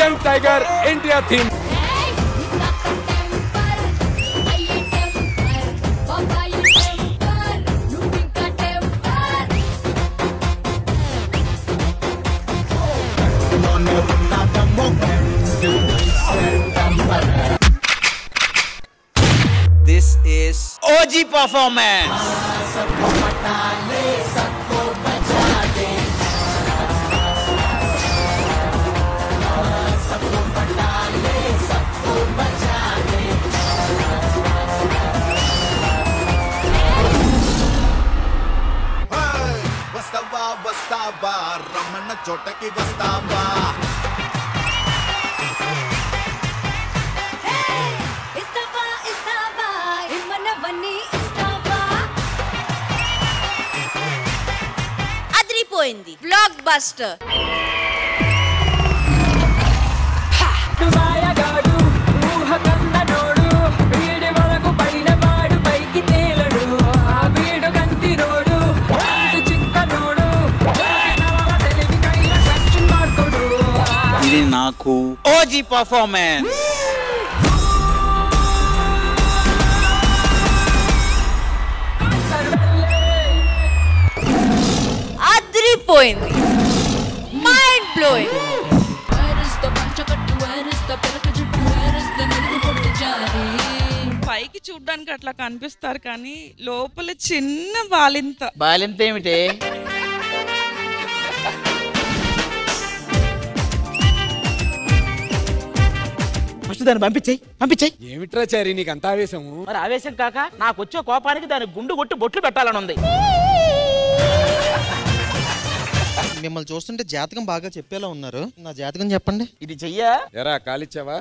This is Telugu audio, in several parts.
Young tiger India theme. This is OG performance. వస్తావా రమణ చోటకి వస్తావా అదిరిపోయింది బ్లాక్ బస్టర్. ఇది నాకు OG performance. అదిరిపోయింది మైండ్ బ్లోయింగ్. పైకి చూడ్డానికి అట్లా కనిపిస్తారు కానీ లోపల చిన్న బాలింత. బాలింత ఏమిటి? దాన్ని పంపించేయి. ఏమిట్రా చారి నీకు అంత ఆవేశము? మరి ఆవేశం కాక నాకు వచ్చే కోపానికి దాని గుండు కొట్టి బొట్లు పెట్టాలని ఉంది. మిమ్మల్ని చూస్తుంటే జాతకం బాగా చెప్పేలా ఉన్నారు. నా జాతకం చెప్పండి. ఇది చెయ్యా ఎరా కాలిచ్చావా?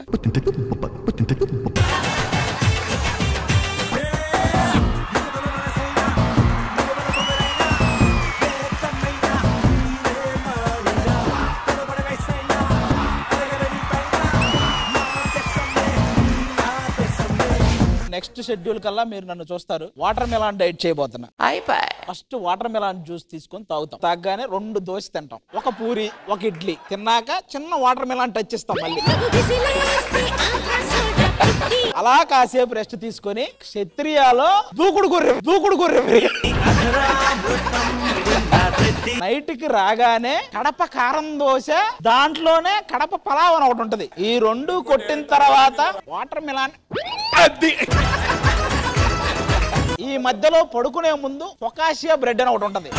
నెక్స్ట్ షెడ్యూల్ కల్లా మీరు నన్ను చూస్తారు. వాటర్ మెలాన్ డైట్ చేయబోతున్నా. ఫస్ట్ వాటర్ మెలాన్ జ్యూస్ తీసుకొని తాగుతాం. తాగగానే 2 దోశ తింటాం, 1 పూరి 1 ఇడ్లీ తిన్నాక చిన్న వాటర్ మెలాన్ టచ్ ఇస్తాం. మళ్ళీ అలా కాసేపు రెస్ట్ తీసుకొని క్షత్రియాలో దూకుడు గొర్రె నైట్ కి రాగానే కడప కారం దోశ, దాంట్లోనే కడప పలావ్ అని ఒకటి ఉంటది. ఈ 2 కొట్టిన తర్వాత వాటర్ మెలాన్. ఈ మధ్యలో పడుకునే ముందు ఫొకాషియా బ్రెడ్ అని ఒకటి ఉంటది.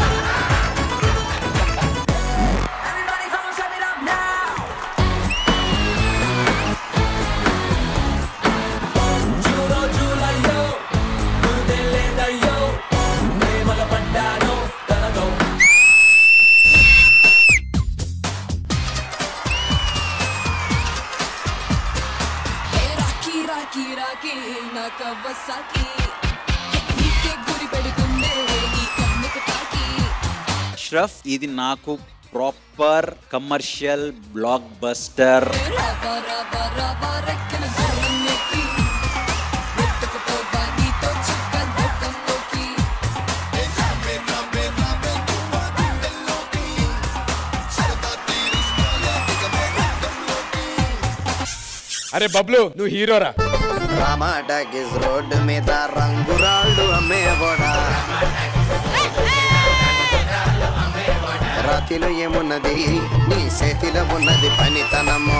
అష్రఫ్, ఇది నాకు ప్రాపర్ కమర్షియల్ బ్లాక్ బస్టర్. అరే బబ్లు, నువ్వు హీరోరా. రామాటగిస్ రోడ్డు మీద రంగురాళ్ళు అమ్మేవాడా, రాతిలో ఏమున్నది నీ చేతిలో ఉన్నది పనితనము.